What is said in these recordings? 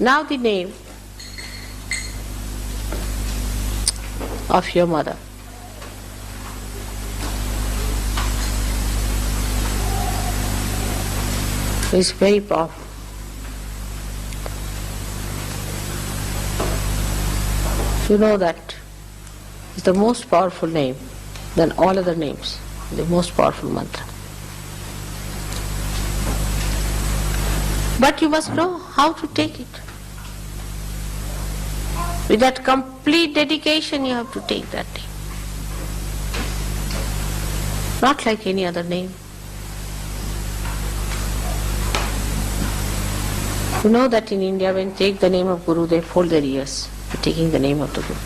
Now the name of your mother. Is very powerful. You know that is the most powerful name than all other names, the most powerful mantra. But you must know how to take it. With that complete dedication you have to take that name. Not like any other name. You know that in India when they take the name of Guru, they fold their ears for taking the name of the Guru.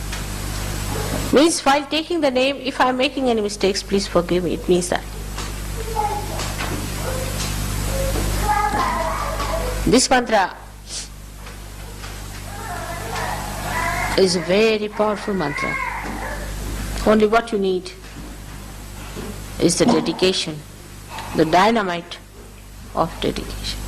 Means while taking the name, if I am making any mistakes, please forgive me. It means that. This mantra is a very powerful mantra. Only what you need is the dedication, the dynamite of dedication.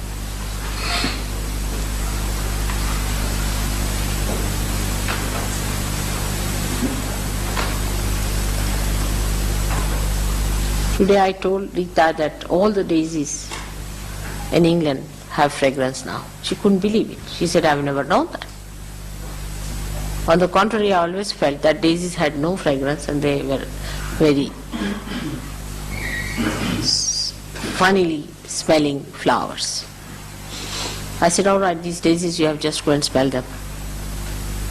Today I told Rita that all the daisies in England have fragrance now. She couldn't believe it. She said, I've never known that. On the contrary, I always felt that daisies had no fragrance and they were very funnily smelling flowers. I said, all right, these daisies you have just go and smell them.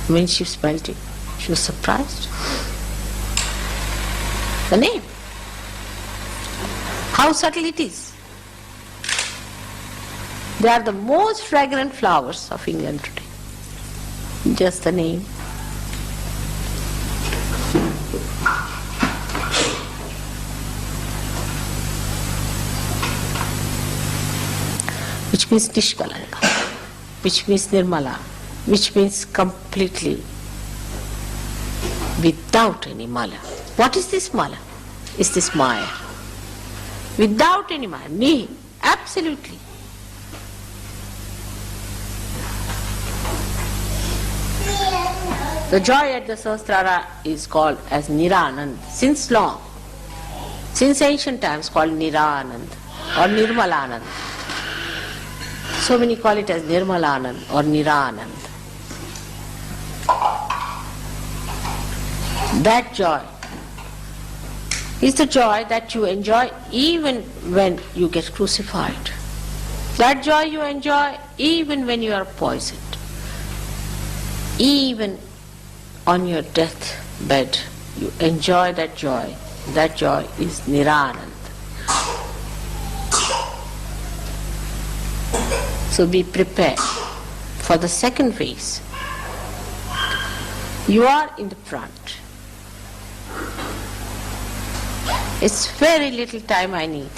When she smelled it, she was surprised. The name. How subtle it is. They are the most fragrant flowers of England today. Just the name. Which means Nishkalanka, which means Nirmala, which means completely without any mala. What is this mala? Is this Maya? Without any Maya, Nihi, absolutely. The joy at the Sahasrara is called as Niranand since long, since ancient times called Niranand or Nirmalanand. So many call it as Nirmalanand or Niranand. That joy is the joy that you enjoy even when you get crucified. That joy you enjoy even when you are poisoned. Even on your deathbed, you enjoy that joy. That joy is Niranand. So be prepared for the second phase. You are in the front. It's very little time I need.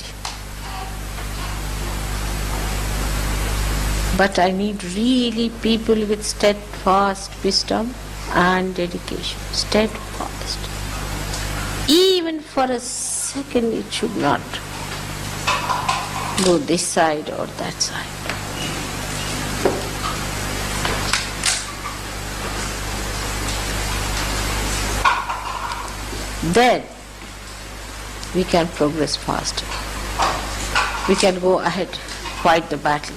But I need really people with steadfast wisdom and dedication. Steadfast. Even for a second it should not go this side or that side. Then we can progress faster. We can go ahead, fight the battle.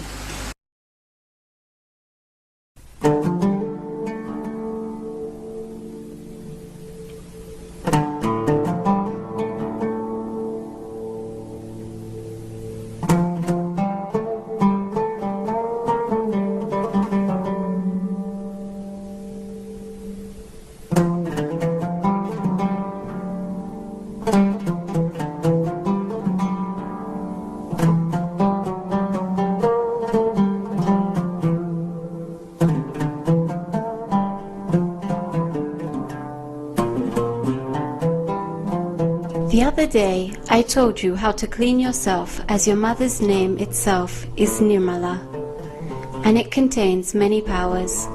The other day I told you how to clean yourself as your mother's name itself is Nirmala, and it contains many powers.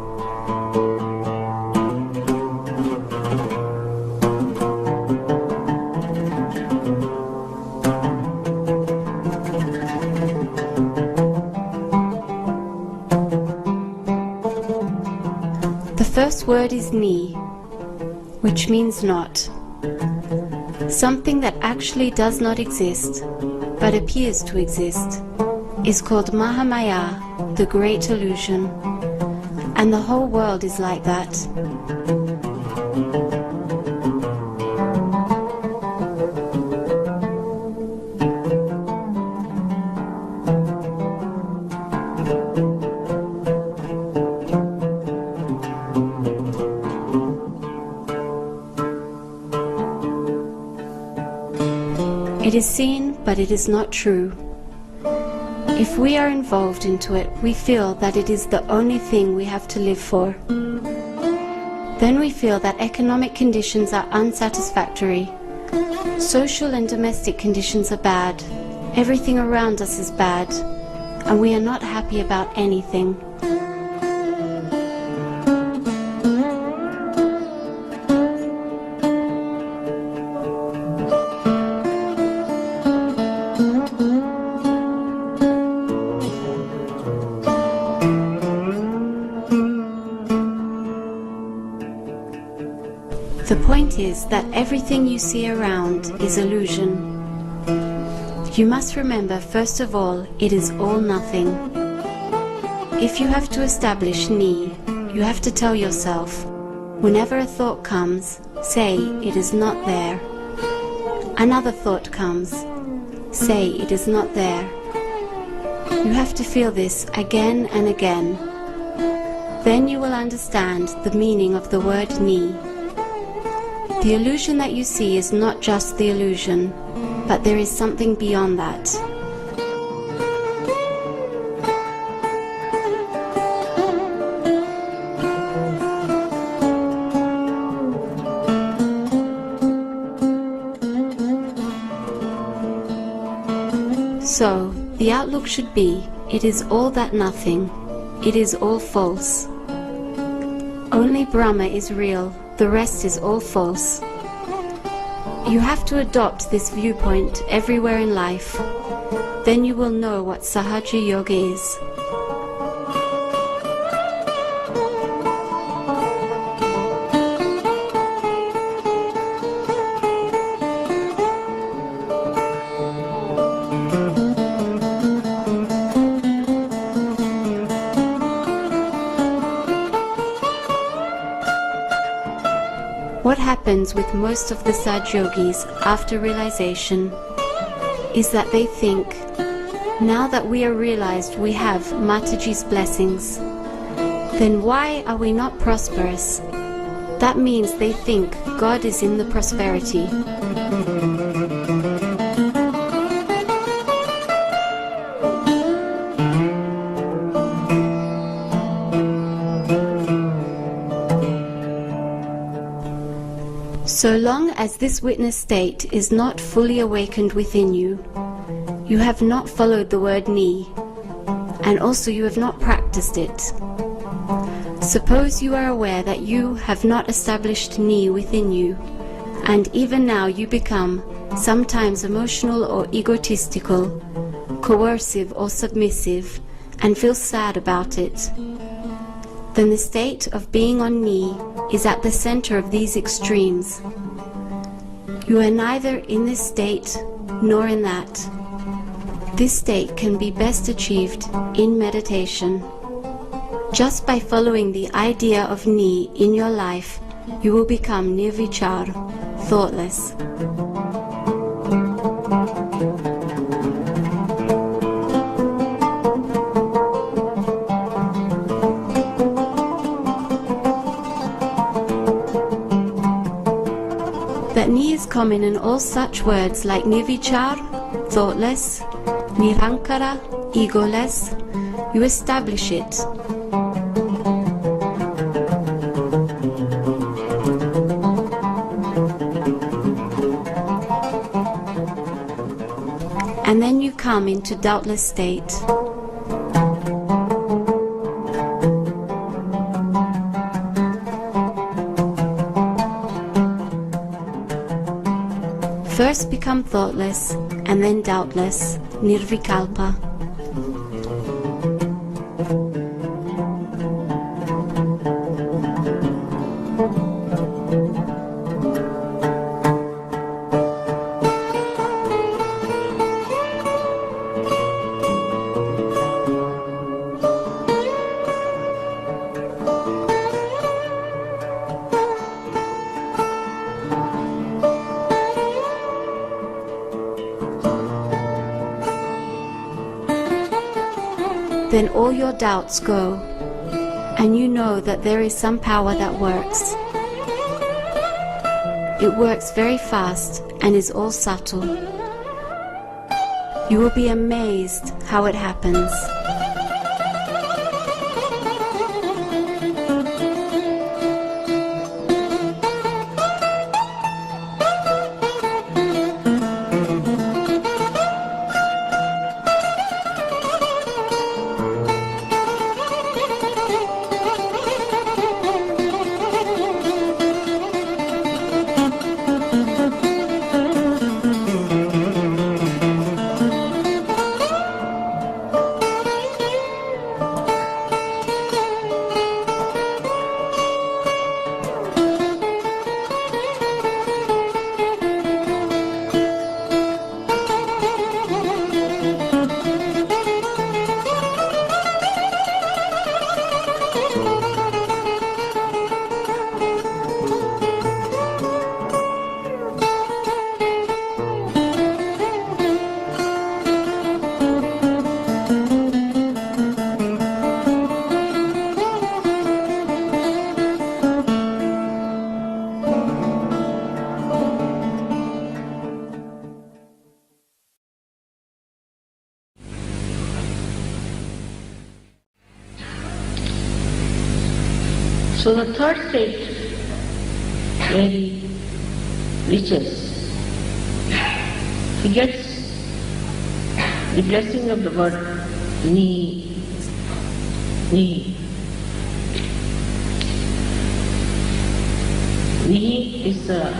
first word is ni, which means not. Something that actually does not exist, but appears to exist, is called Mahamaya, the great illusion. And the whole world is like that. It is seen, but it is not true. If we are involved into it, we feel that it is the only thing we have to live for. Then we feel that economic conditions are unsatisfactory. Social and domestic conditions are bad. Everything around us is bad, and we are not happy about anything. The point is that everything you see around is illusion. You must remember, first of all, it is all nothing. If you have to establish ni, you have to tell yourself, whenever a thought comes, say it is not there. Another thought comes, say it is not there. You have to feel this again and again. Then you will understand the meaning of the word ni. The illusion that you see is not just the illusion, but there is something beyond that. So, the outlook should be, it is all that nothing, it is all false. Only Brahma is real. The rest is all false. You have to adopt this viewpoint everywhere in life. Then you will know what Sahaja Yoga is. What happens with most of the Saj Yogis after realization is that they think, now that we are realized we have Mataji's blessings, then why are we not prosperous? That means they think God is in the prosperity. So long as this witness state is not fully awakened within you, you have not followed the word ni, and also you have not practiced it. Suppose you are aware that you have not established ni within you, and even now you become sometimes emotional or egotistical, coercive or submissive, and feel sad about it. Then the state of being on ni is at the center of these extremes. You are neither in this state nor in that. This state can be best achieved in meditation. Just by following the idea of ni in your life, you will become nirvichar, thoughtless. That ni is common in all such words like nirvichar, thoughtless, nirankara, egoless. You establish it. And then you come into doubtless state. First become thoughtless, and then doubtless, nirvikalpa. then all your doubts go, and you know that there is some power that works. It works very fast and is all subtle. You will be amazed how it happens. So the third state, where he reaches, he gets the blessing of the word ni, ni. Ni is the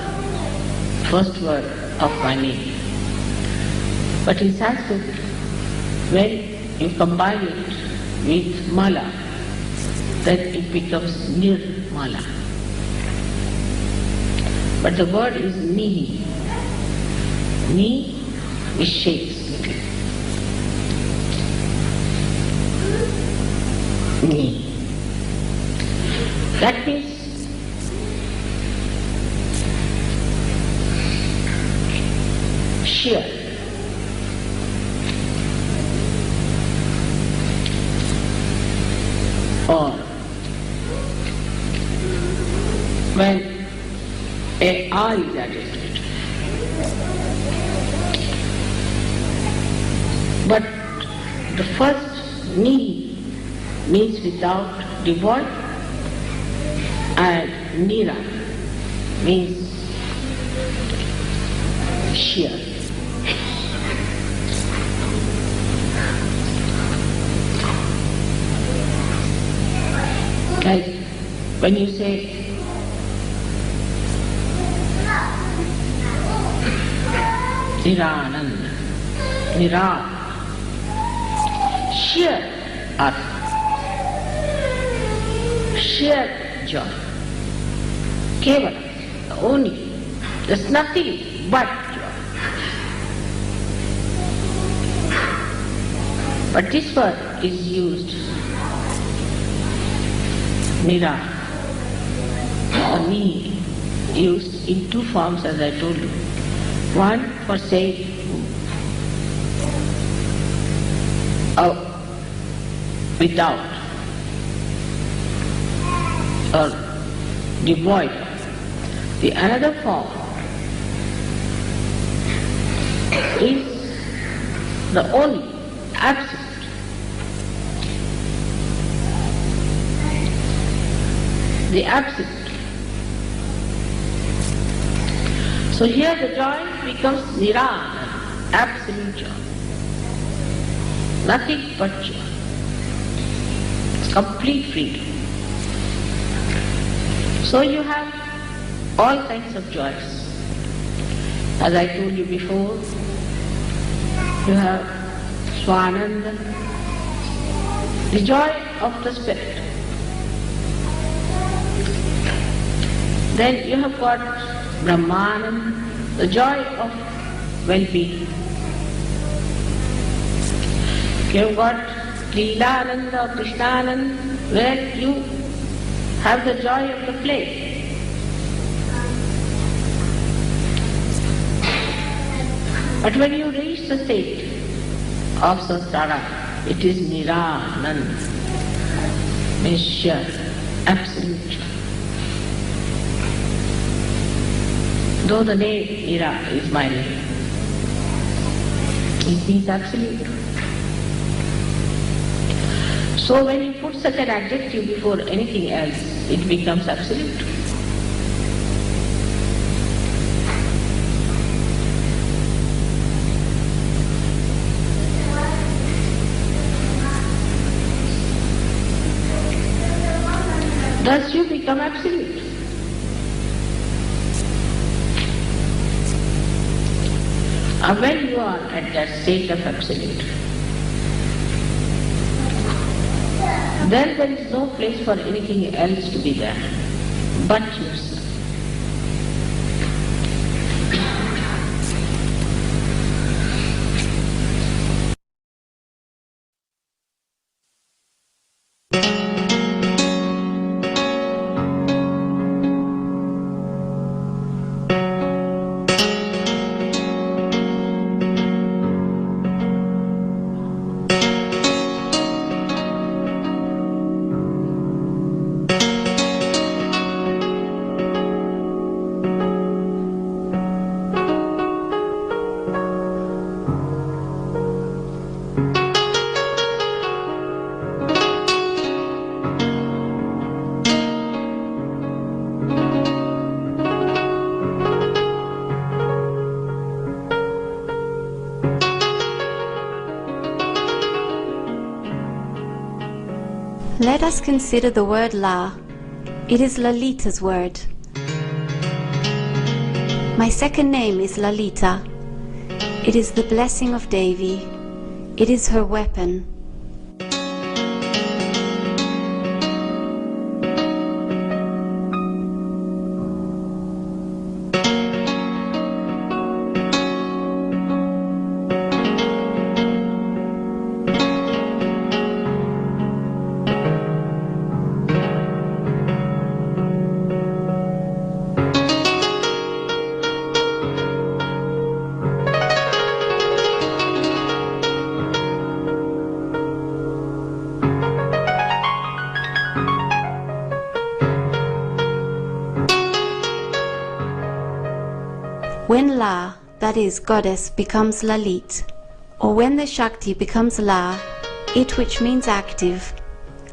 first word of my name. But in Sanskrit, when you combine it with mala, then it becomes Nirmala. But the word is ni. Ni is shapes. Ni. That means sheer. Or when a R is added to it. But the first ni means without, devoid, and nira means sheer. Like when you say Nirananda, Nira, sheer earth, sheer joy, Kevala, the only, there's nothing but joy. But this word is used, Nira, or ni, used in two forms as I told you. One for saying without or devoid. The another form is the only, absolute. The absolute. So here the joy becomes nirana, absolute joy. Nothing but joy. It's complete freedom. So you have all kinds of joys. As I told you before, you have Swananda, the joy of the spirit. Then you have got Brahmananda, the joy of well-being. You have got Leelananda or Krishnananda, where you have the joy of the play. But when you reach the state of samsara, It is Niranan, means sure, absolute. Though the name Nira is my name, it means absolute. So when you put such an adjective before anything else, it becomes absolute. Thus you become absolute. And when you are at that state of absolute, then there is no place for anything else to be there but yourself. Let us consider the word La. It is Lalita's word. My second name is Lalita. It is the blessing of Devi. It is her weapon. When La, that is goddess, becomes Lalit, or when the Shakti becomes La, it which means active,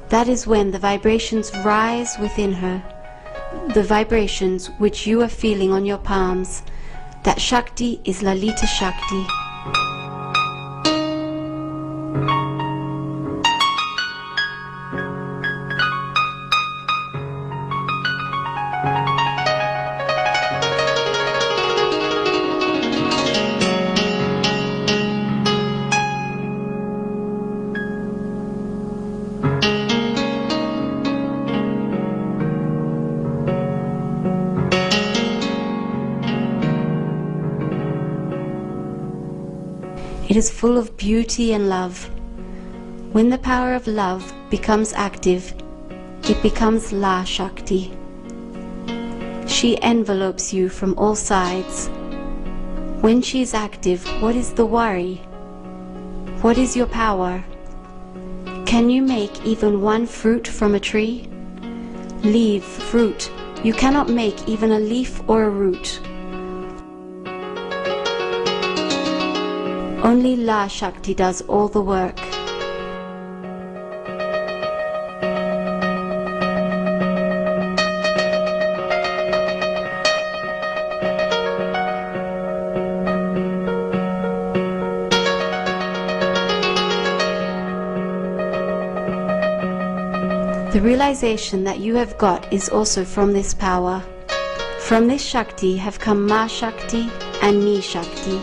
that is when the vibrations rise within her, the vibrations which you are feeling on your palms. That Shakti is Lalita Shakti. It is full of beauty and love. When the power of love becomes active, it becomes La Shakti. She envelopes you from all sides. When she is active, what is the worry? What is your power? Can you make even one fruit from a tree? Leaf, fruit, you cannot make even a leaf or a root. Only La Shakti does all the work. The realization that you have got is also from this power. From this Shakti have come Ma Shakti and Ni Shakti.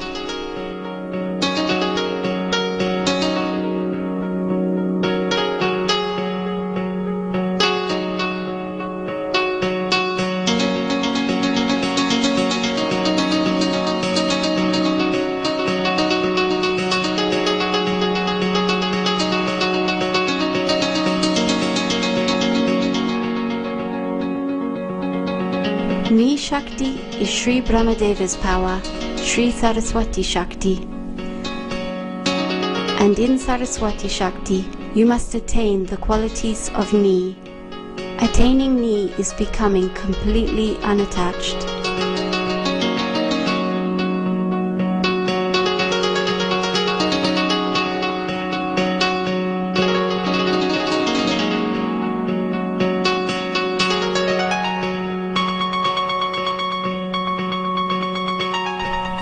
Ni Shakti is Sri Brahmadeva's power, Sri Saraswati Shakti. And in Saraswati Shakti, you must attain the qualities of Ni. Attaining Ni is becoming completely unattached.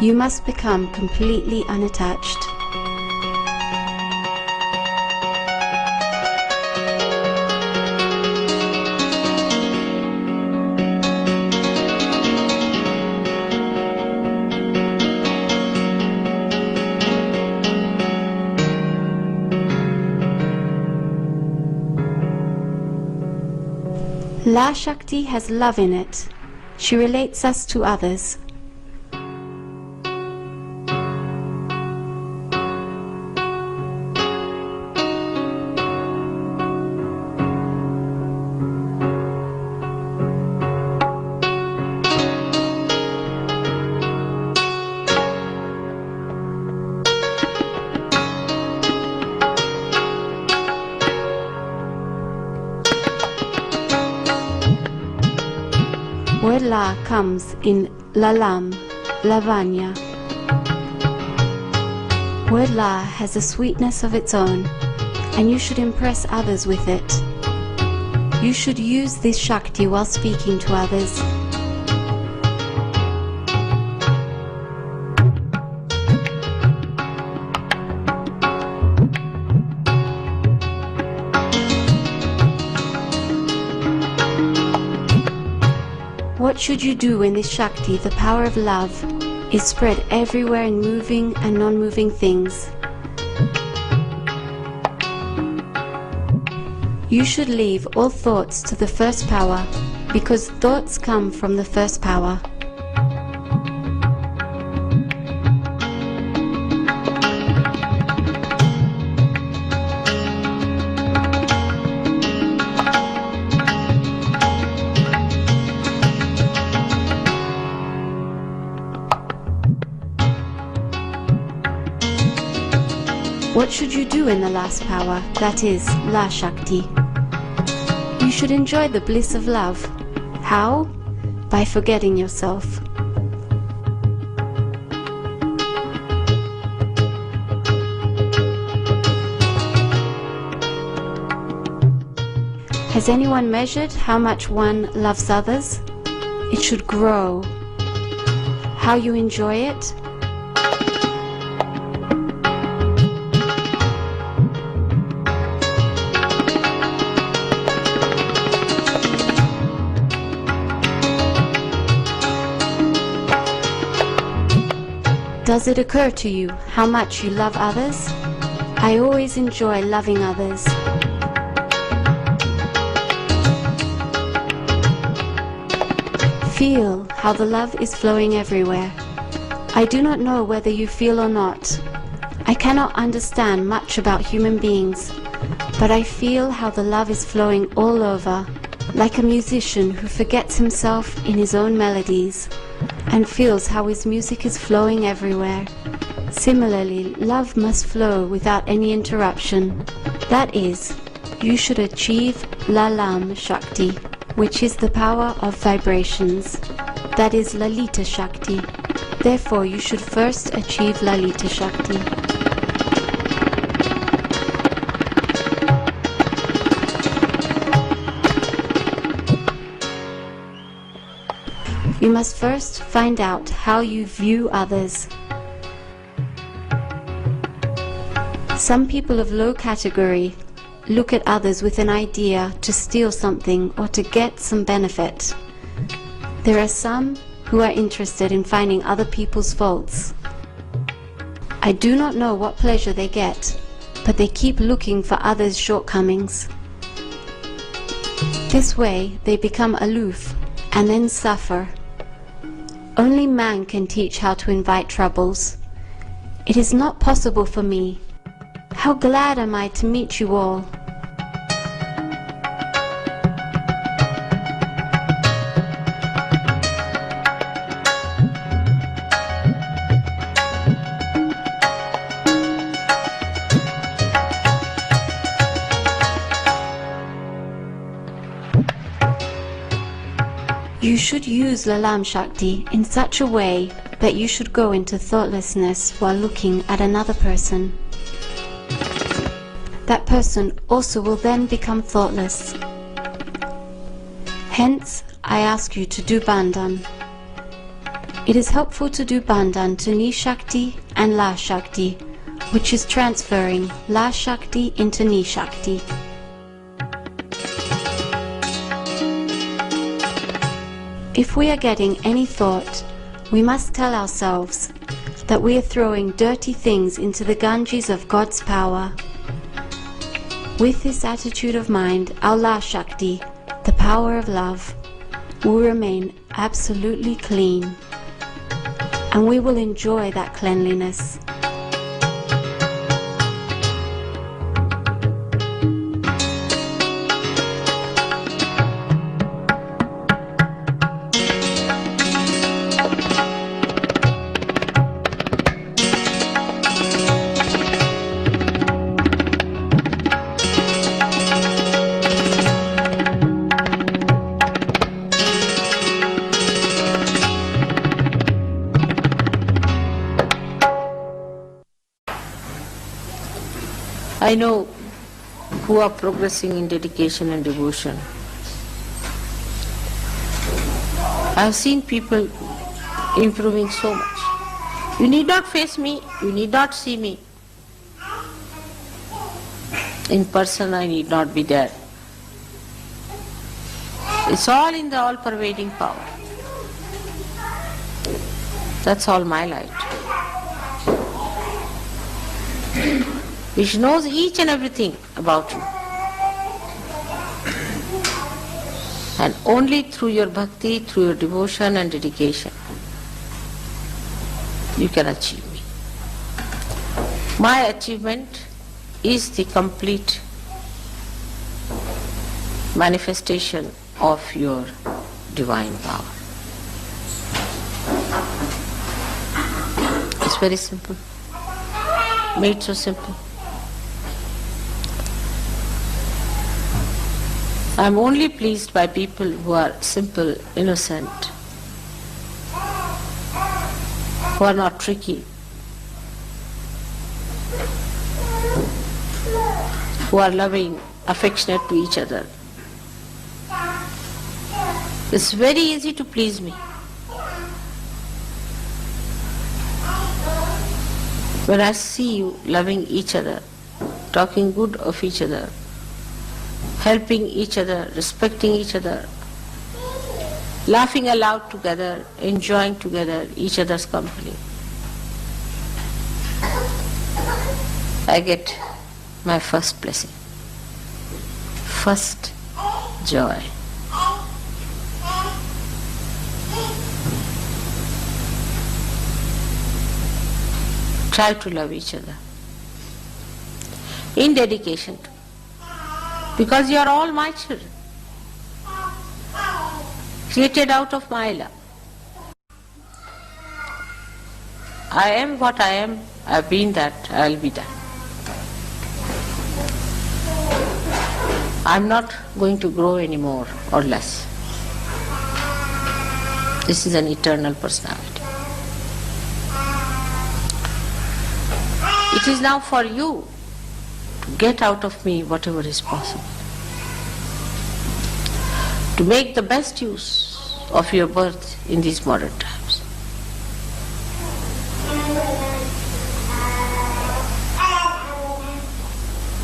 You must become completely unattached. La Shakti has love in it. She relates us to others. Word La comes in Lalam, Lavanya. Word La has a sweetness of its own, and you should impress others with it. You should use this Shakti while speaking to others. What should you do when this Shakti, the power of love, is spread everywhere in moving and non-moving things? You should leave all thoughts to the first power, because thoughts come from the first power. What should you do in the last power, that is, La Shakti? You should enjoy the bliss of love. How? By forgetting yourself. Has anyone measured how much one loves others? It should grow. How you enjoy it? Does it occur to you how much you love others? I always enjoy loving others. Feel how the love is flowing everywhere. I do not know whether you feel or not. I cannot understand much about human beings, but I feel how the love is flowing all over, like a musician who forgets himself in his own melodies and feels how his music is flowing everywhere. Similarly, love must flow without any interruption. That is, you should achieve Lalam Shakti, which is the power of vibrations. That is Lalita Shakti. Therefore, you should first achieve Lalita Shakti. You must first find out how you view others. Some people of low category look at others with an idea to steal something or to get some benefit. There are some who are interested in finding other people's faults. I do not know what pleasure they get, but they keep looking for others' shortcomings. This way they become aloof and then suffer. Only man can teach how to invite troubles. It is not possible for me. How glad am I to meet you all. You should use Lalam Shakti in such a way that you should go into thoughtlessness while looking at another person. That person also will then become thoughtless. Hence, I ask you to do Bandhan. It is helpful to do Bandhan to Ni Shakti and La Shakti, which is transferring La Shakti into Ni Shakti. If we are getting any thought, we must tell ourselves that we are throwing dirty things into the Ganges of God's power. With this attitude of mind, our La Shakti, the power of love, will remain absolutely clean, and we will enjoy that cleanliness. I know who are progressing in dedication and devotion. I have seen people improving so much. You need not face me, you need not see me. In person I need not be there. It's all in the all-pervading power. That's all my light. Which knows each and everything about you. And only through your bhakti, through your devotion and dedication, you can achieve me. My achievement is the complete manifestation of your divine power. It's very simple. Made so simple. I am only pleased by people who are simple, innocent, who are not tricky, who are loving, affectionate to each other. It's very easy to please me. When I see you loving each other, talking good of each other, helping each other, respecting each other, laughing aloud together, enjoying together each other's company, I get my first blessing, first joy. Try to love each other in dedication to, because you are all my children, created out of my love. I am what I am, I have been that, I will be that. I am not going to grow any more or less. This is an eternal personality. It is now for you to get out of me whatever is possible, to make the best use of your birth in these modern times.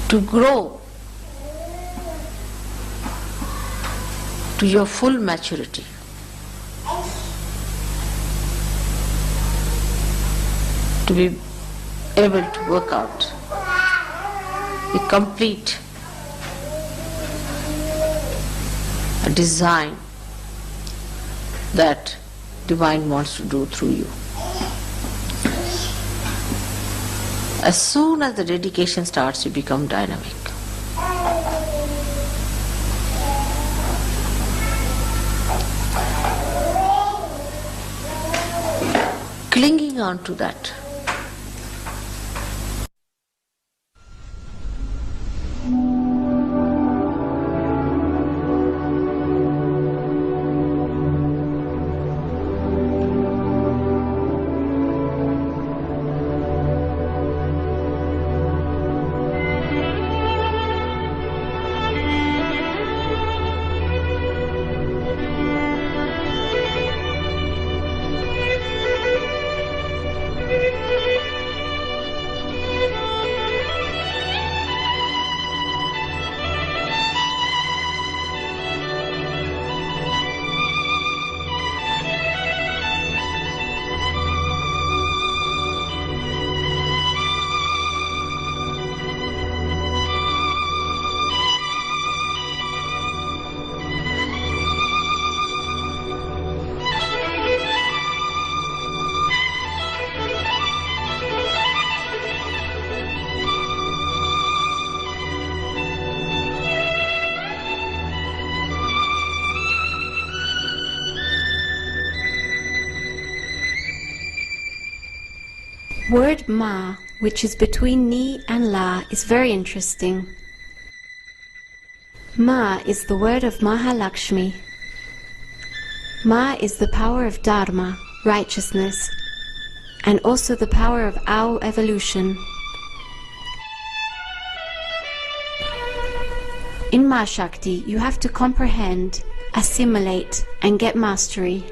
To grow to your full maturity. To be able to work out the complete design that Divine wants to do through you. As soon as the dedication starts, you become dynamic. Clinging on to that. Word Ma, which is between Ni and La, is very interesting. Ma is the word of Mahalakshmi. Ma is the power of Dharma, righteousness, and also the power of our evolution. In Ma Shakti, you have to comprehend, assimilate, and get mastery.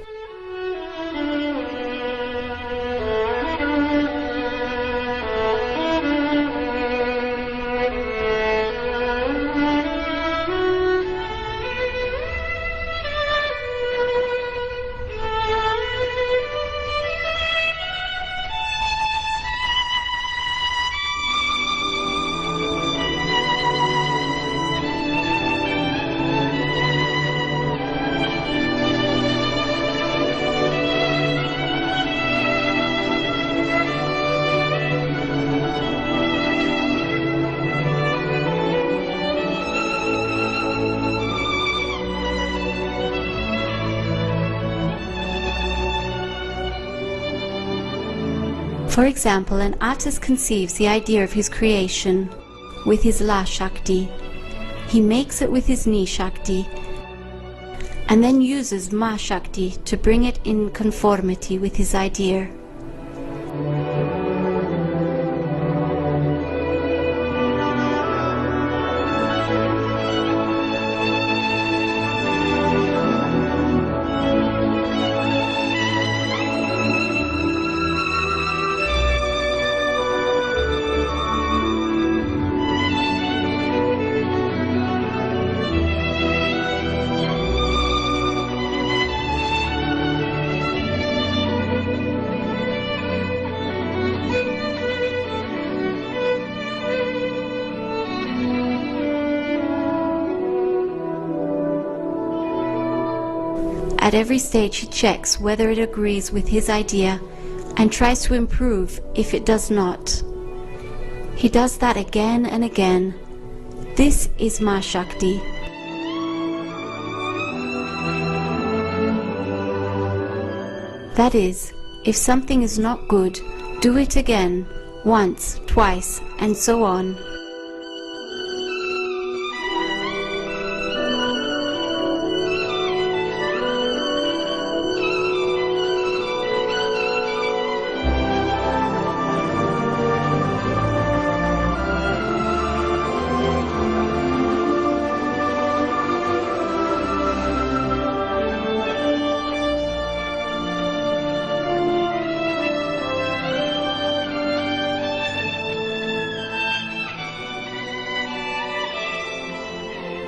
For example, an artist conceives the idea of his creation with his La Shakti. He makes it with his Ni Shakti and then uses Ma Shakti to bring it in conformity with his idea. At every stage he checks whether it agrees with his idea and tries to improve if it does not. He does that again and again. This is Ma Shakti. That is, if something is not good, do it again, once, twice, and so on.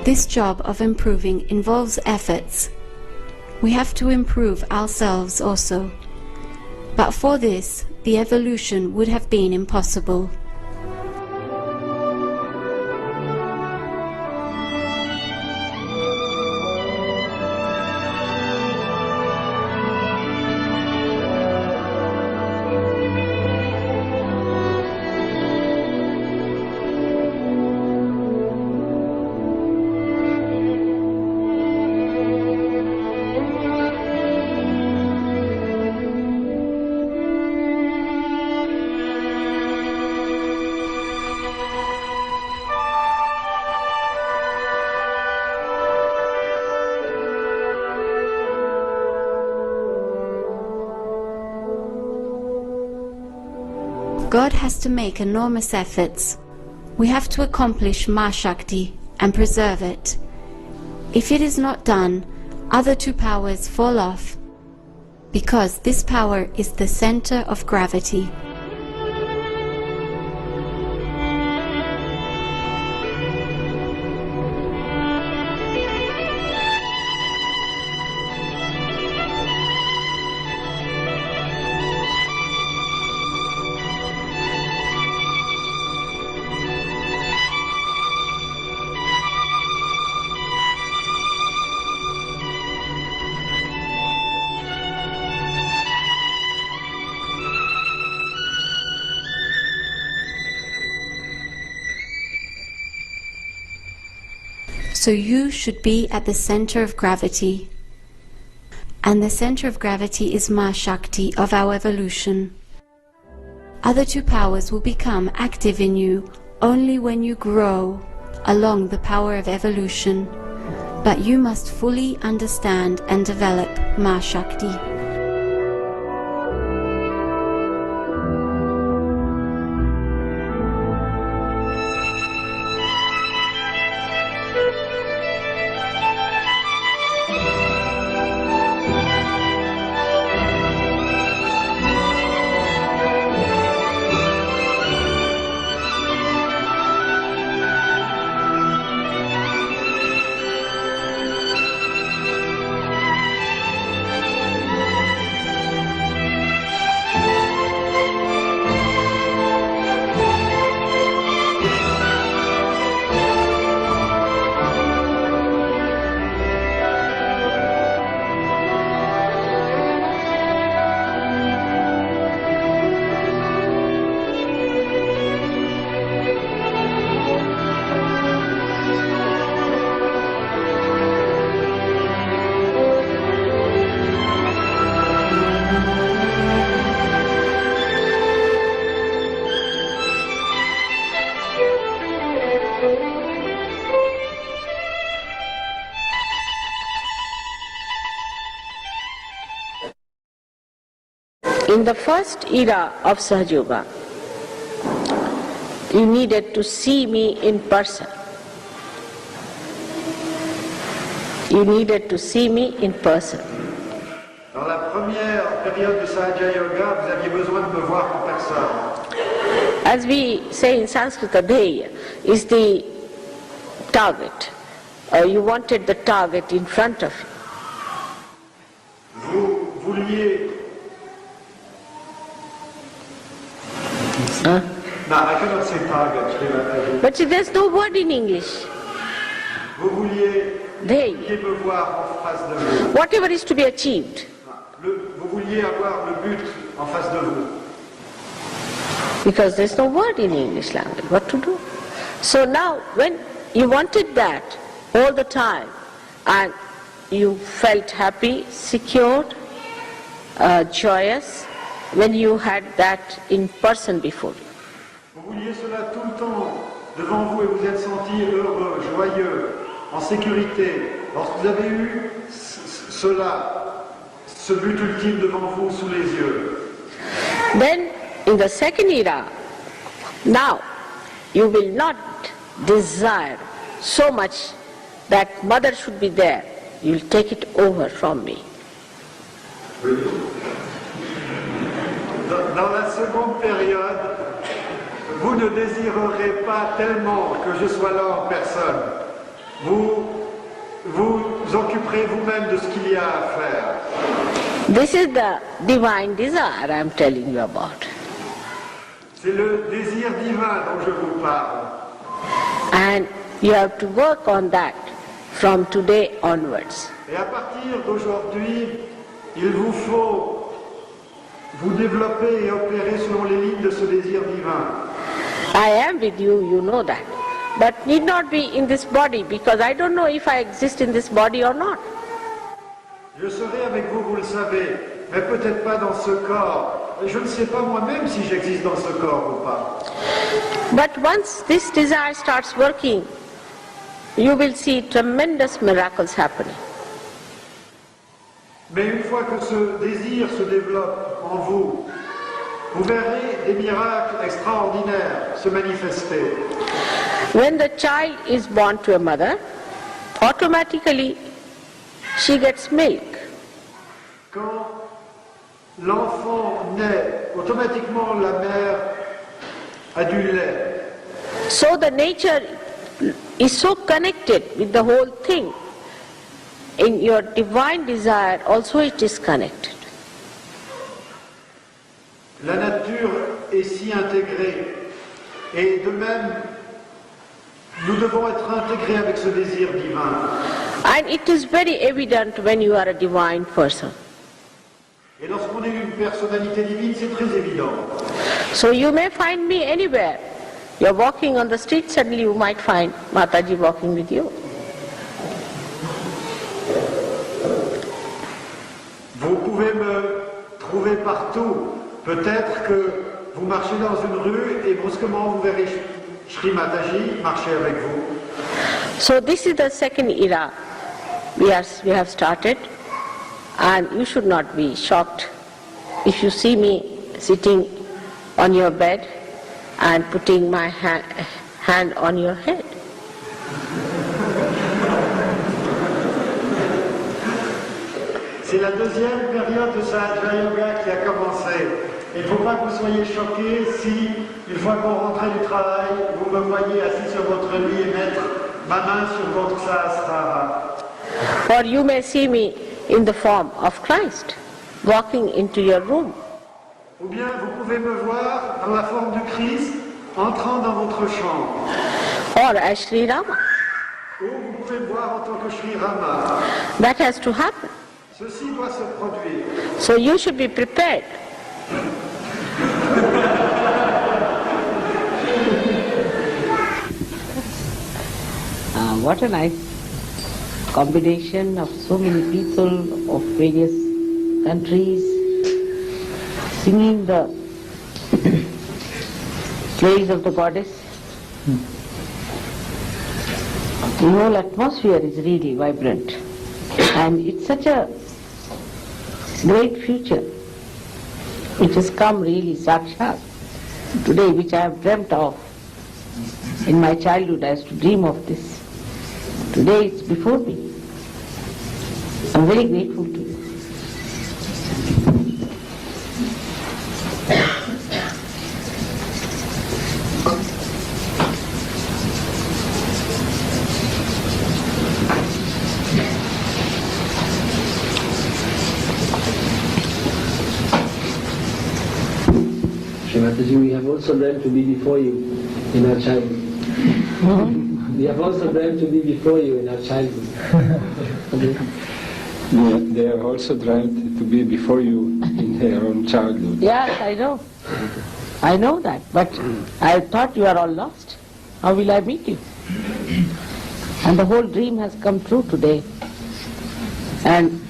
This job of improving involves efforts. We have to improve ourselves also. But for this, the evolution would have been impossible. God has to make enormous efforts. We have to accomplish Ma Shakti and preserve it. If it is not done, other two powers fall off, because this power is the center of gravity. So you should be at the center of gravity. And the center of gravity is Ma Shakti of our evolution. other two powers will become active in you only when you grow along the power of evolution. But you must fully understand and develop Ma Shakti. In the first era of Sahaja Yoga, you needed to see me in person. You needed to see me in person. Dans la première période du Sahaja Yoga, vous aviez besoin de me voir en personne. As we say in Sanskrit, Adheya is the target. You wanted the target in front of you. Vous vouliez... Huh? No, I cannot say target. But see, there's no word in English. Vous vouliez Dheya. me voir en face de vous. Whatever is to be achieved. Vous vouliez avoir le but en face de vous. Because there's no word in English language. What to do? So now, when you wanted that all the time, and you felt happy, secured, joyous, when you had that in person before you. Vous vouliez cela tout le temps devant vous et vous êtes senti heureux, joyeux, en sécurité. Lorsque vous avez eu cela, ce but ultime devant vous sous les yeux. Then, in the second era, now, you will not desire so much that mother should be there. You will take it over from me. Dans la seconde période, vous ne désirerez pas tellement que je sois là en personne. Vous vous occuperez vous-même de ce qu'il y a à faire. This is the divine desire I am telling you about. C'est le désir divin dont je vous parle. And you have to work on that from today onwards. Et à partir d'aujourd'hui, il vous faut vous développer et opérer selon les lignes de ce désir divin. I am with you, you know that. But need not be in this body because I don't know if I exist in this body or not. Je serai avec vous, vous le savez, mais peut-être pas dans ce corps. Je ne sais pas moi-même si j'existe dans ce corps ou pas. But once this desire starts working, you will see tremendous miracles happening. Mais une fois que ce désir se développe en vous, vous verrez des miracles extraordinaires se manifester. When the child is born to a mother, automatically she gets milk. Quand l'enfant naît, automatiquement la mère a du lait. So the nature is so connected with the whole thing. In your divine desire also it is connected. La nature est si intégrée. Et de même, nous devons être intégrés avec ce désir divin. And it is very evident when you are a divine person. Et lorsqu'on est une personnalité divine, c'est très évident. So you may find me anywhere. You're walking on the street, suddenly you might find Mataji walking with you. Vous pouvez me trouver partout. Peut-être que vous marchez dans une rue et brusquement vous verrez Shri Mataji marcher avec vous. So this is the second era we have started, and you should not be shocked if you see me sitting on your bed and putting my hand on your head. C'est la deuxième période de Sahaja Yoga qui a commencé. Il ne faut pas que vous soyez choqués si, une fois qu'on rentrait du travail, vous me voyez assis sur votre lit et mettre ma main sur votre sahasrara. Or you may see me in the form of Christ, walking into your room. Ou bien vous pouvez me voir dans la forme du Christ entrant dans votre chambre. Or as Sri Rama. Ou vous pouvez me voir en tant que Sri Rama. That has to happen. Ceci doit se produire. So you should be prepared. What a nice combination of so many people of various countries singing the praise of the goddess. The whole atmosphere is really vibrant, and it's such a great future which has come really sakshat today, which I have dreamt of. In my childhood I used to dream of this. Today it's before me. I'm very grateful to you. Mataji, we have also dreamt to be before you in our childhood. We have also dreamt to be before you in our childhood. They have also dreamt to be before you in their own childhood. Yes, I know. I know that, but I thought you are all lost. How will I meet you? And the whole dream has come true today. And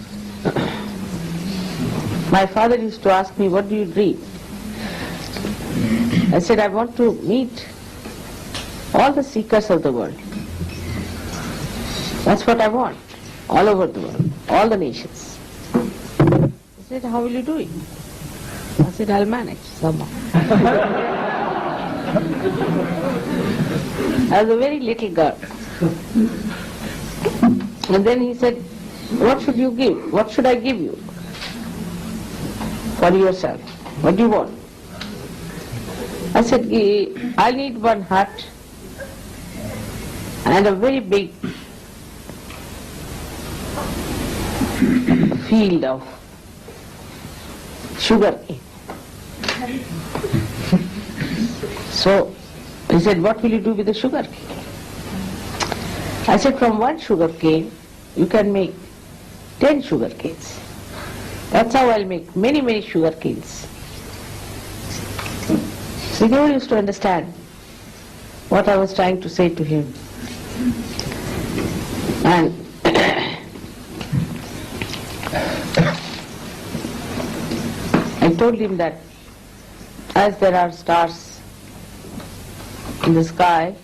my father used to ask me, what do you dream? I said, I want to meet all the seekers of the world. That's what I want, all over the world, all the nations. He said, how will you do it? I said, I'll manage somehow. I was a very little girl. And then he said, what should you give? What should I give you for yourself? What do you want? I said, I need one hut and a very big field of sugar cane. So he said, what will you do with the sugar cane? I said, from one sugar cane you can make 10 sugar canes. That's how I'll make many, many sugar canes. So he never used to understand what I was trying to say to him. And I told him that as there are stars in the sky,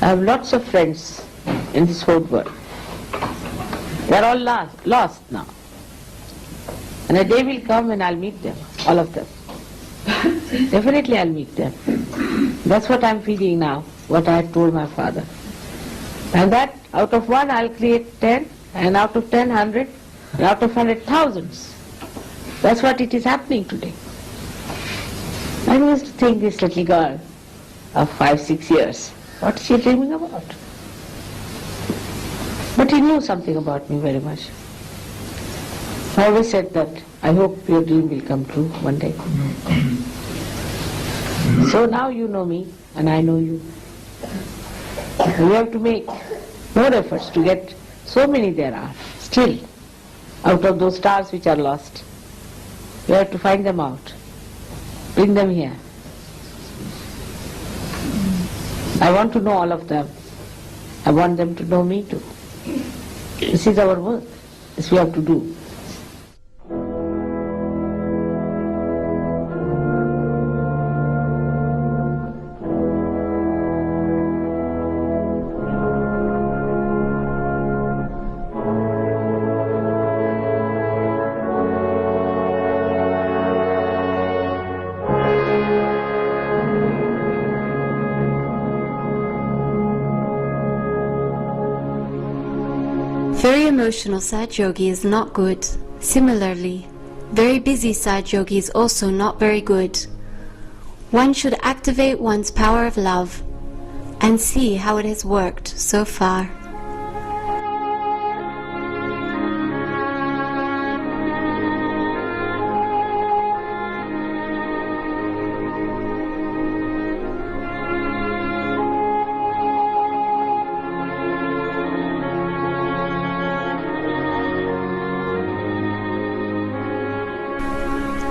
I have lots of friends in this whole world. They are all lost now. And a day will come when I'll meet them, all of them. Definitely I'll meet them. That's what I'm feeling now, what I had told my father. And that out of one I'll create 10, and out of 10, 100, and out of 100, thousands. That's what it is happening today. I used to think this little girl of 5, 6 years, what is she dreaming about? But he knew something about me very much. I always said that I hope your dream will come true one day. So now you know me and I know you. We have to make more efforts to get so many there are still out of those stars which are lost. We have to find them out, bring them here. I want to know all of them. I want them to know me too. This is our work. This we have to do. emotional Saj Yogi is not good. Similarly, very busy Saj Yogi is also not very good. One should activate one's power of love and see how it has worked so far.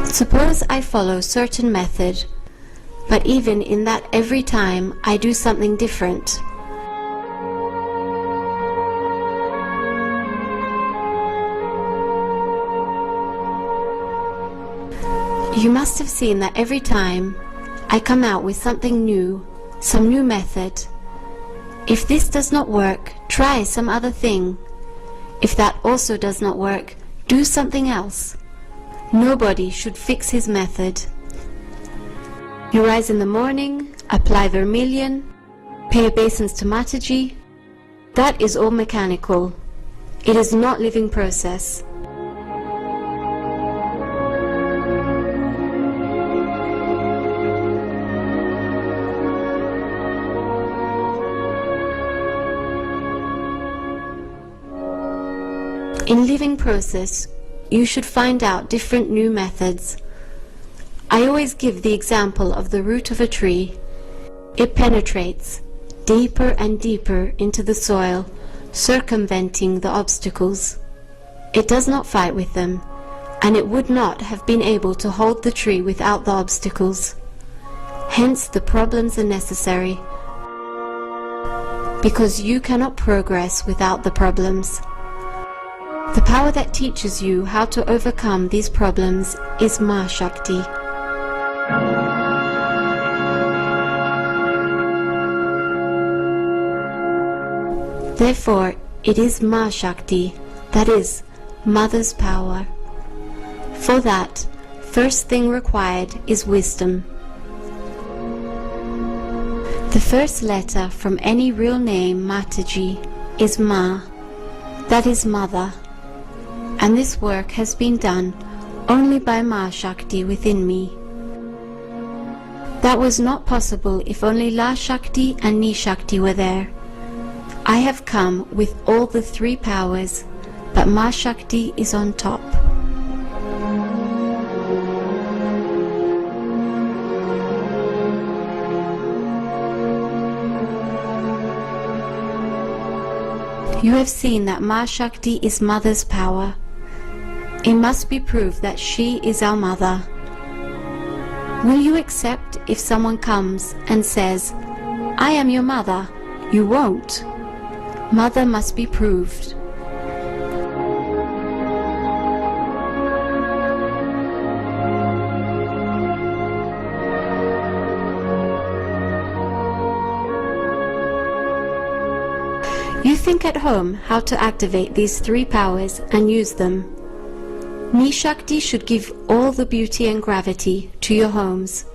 Suppose I follow certain method, but even in that every time I do something different. You must have seen that every time I come out with something new, some new method. If this does not work, try some other thing. If that also does not work, do something else. Nobody should fix his method. You rise in the morning, apply vermilion, pay obeisance to Mataji. That is all mechanical. It is not living process. In living process, you should find out different new methods. I always give the example of the root of a tree. It penetrates deeper and deeper into the soil, circumventing the obstacles. It does not fight with them, and it would not have been able to hold the tree without the obstacles. Hence the problems are necessary, because you cannot progress without the problems. The power that teaches you how to overcome these problems is Ma Shakti. Therefore, it is Ma Shakti, that is, Mother's power. For that, first thing required is wisdom. The first letter from any real name, Mataji, is Ma, that is Mother. And this work has been done only by Ma Shakti within me. That was not possible if only La Shakti and Ni Shakti were there. I have come with all the three powers, but Ma Shakti is on top. You have seen that Ma Shakti is Mother's power. It must be proved that she is our Mother. Will you accept if someone comes and says, "I am your mother"? You won't. Mother must be proved. You think at home how to activate these three powers and use them. Ni Shakti should give all the beauty and gravity to your homes.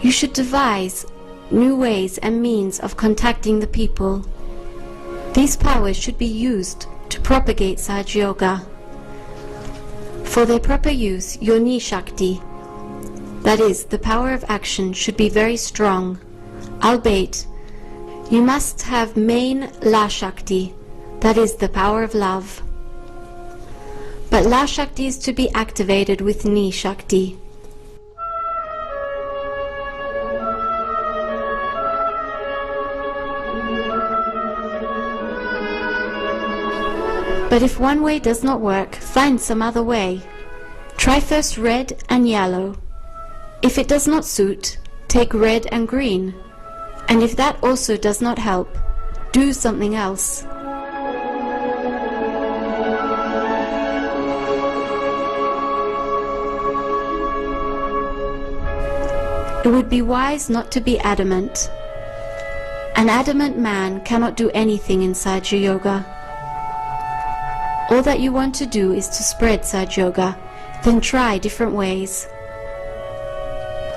You should devise new ways and means of contacting the people. These powers should be used to propagate Saj Yoga. For their proper use, your Ni Shakti, that is, the power of action, should be very strong. Albeit, you must have main La Shakti, that is, the power of love. But La Shakti is to be activated with Ni Shakti. But if one way does not work, find some other way. Try first red and yellow. If it does not suit, take red and green. And if that also does not help, do something else. It would be wise not to be adamant. An adamant man cannot do anything in Saja Yoga. All that you want to do is to spread Saja Yoga, then try different ways.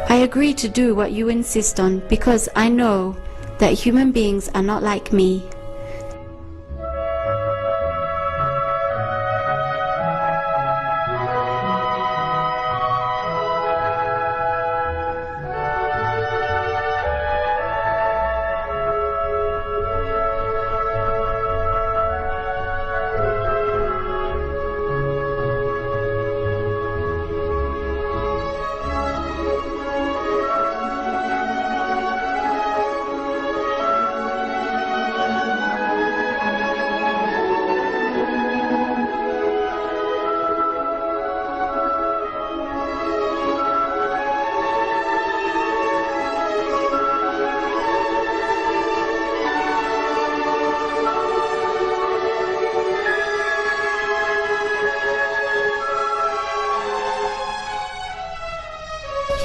I agree to do what you insist on because I know that human beings are not like me.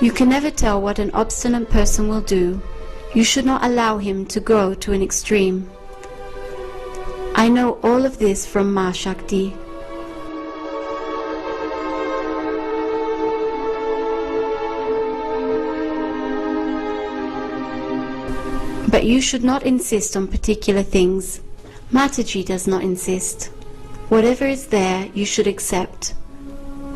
You can never tell what an obstinate person will do. You should not allow him to grow to an extreme. I know all of this from Ma Shakti. But you should not insist on particular things. Mataji does not insist. Whatever is there, you should accept.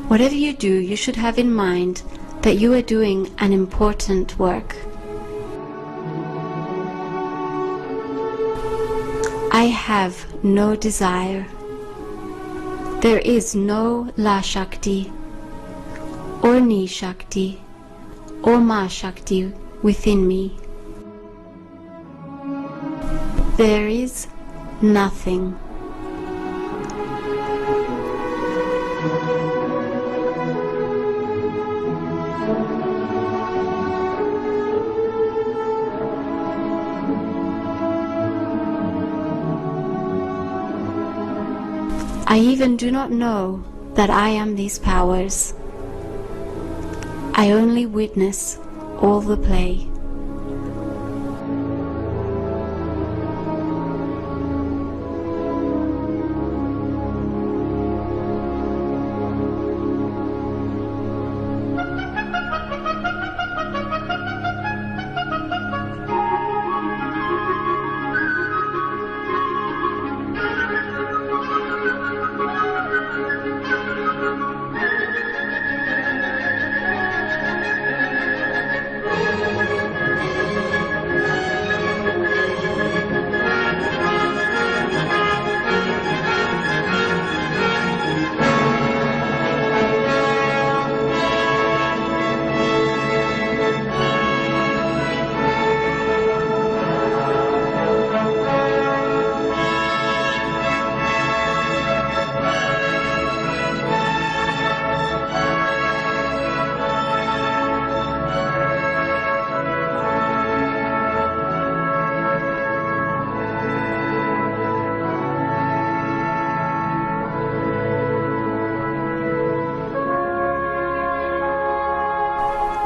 Whatever you do, you should have in mind that you are doing an important work. I have no desire. There is no La Shakti, or Ni Shakti, or Ma Shakti within me. There is nothing. I even do not know that I am these powers. I only witness all the play.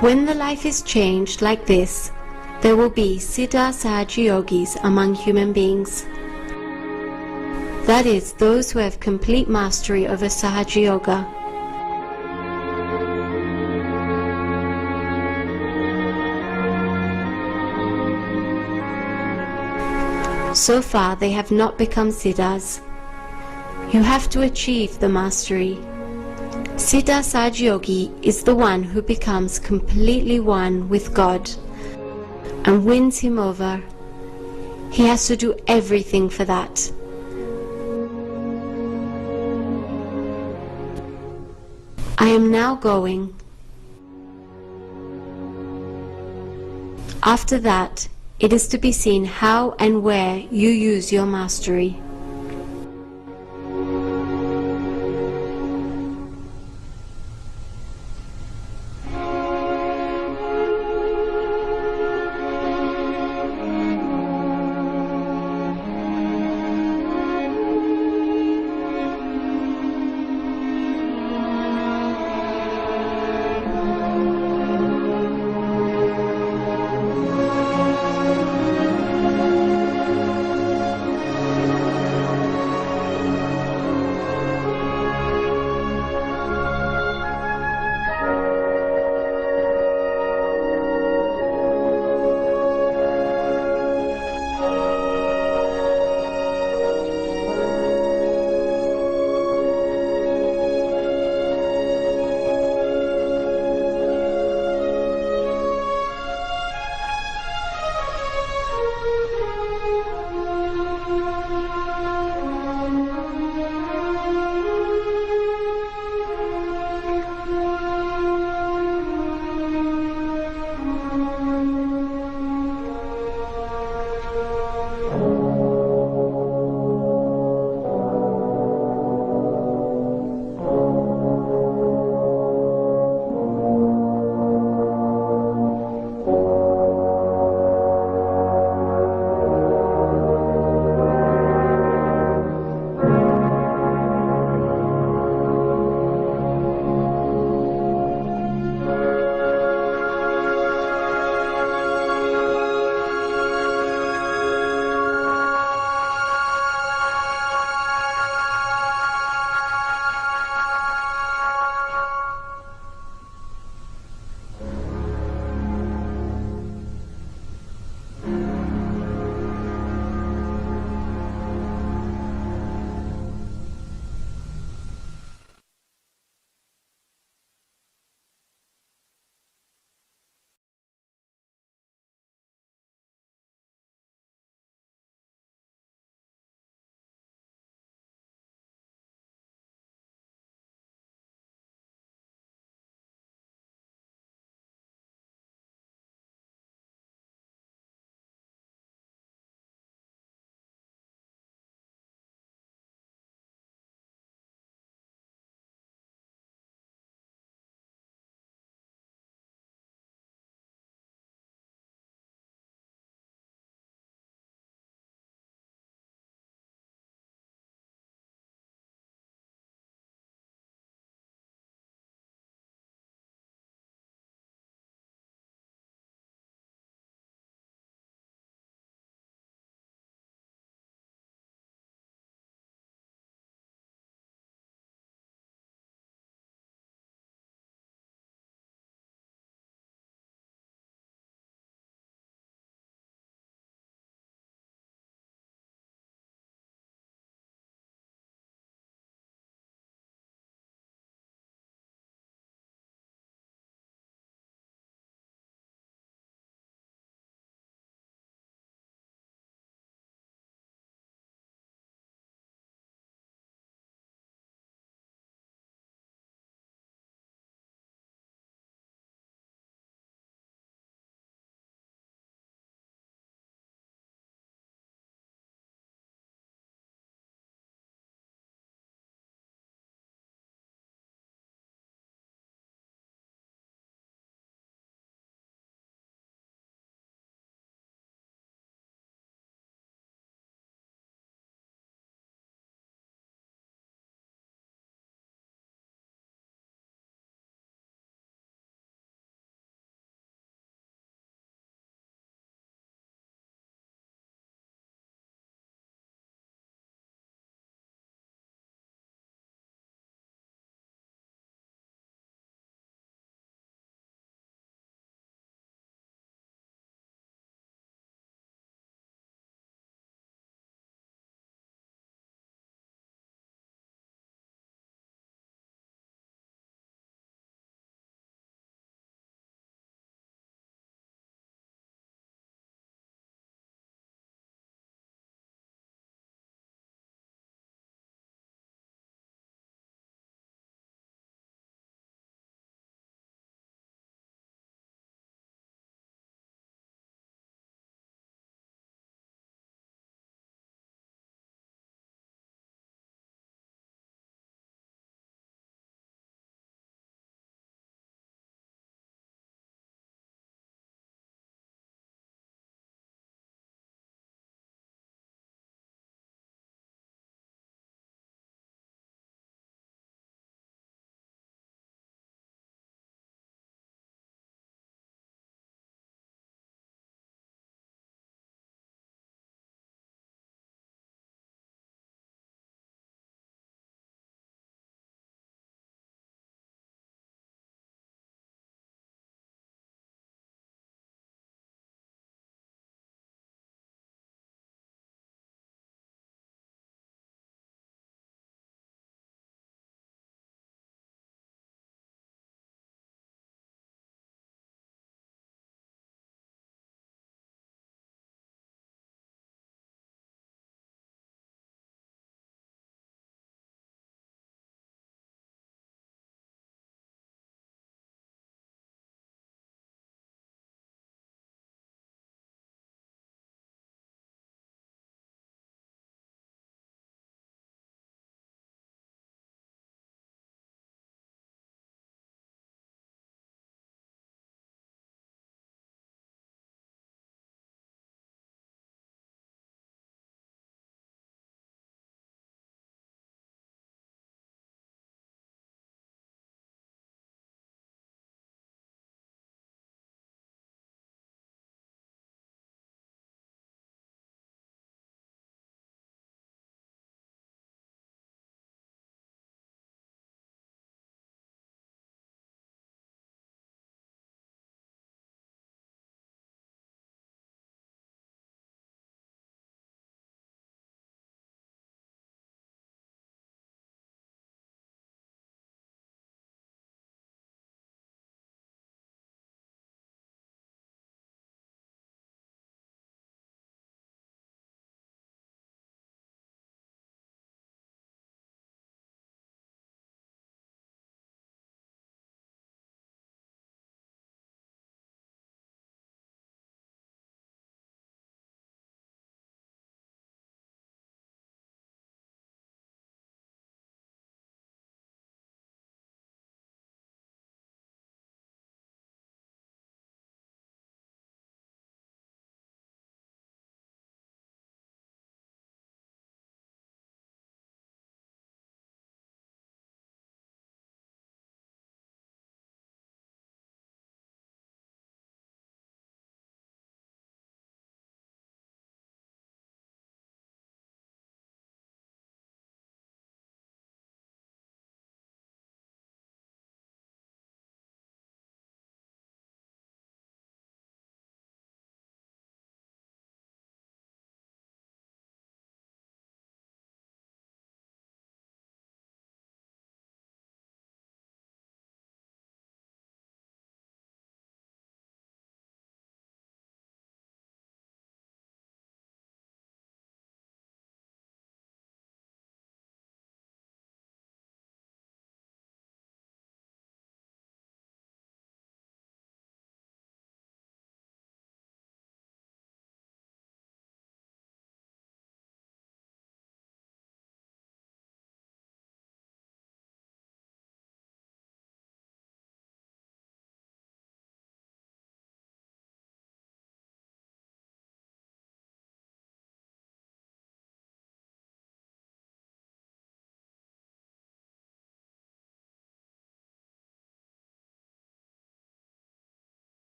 When the life is changed like this, there will be Siddha Sahaja Yogis among human beings. That is, those who have complete mastery over Sahaja Yoga. So far they have not become Siddhas. You have to achieve the mastery. Siddha Sahaja Yogi is the one who becomes completely one with God and wins him over. He has to do everything for that. I am now going. After that, it is to be seen how and where you use your mastery.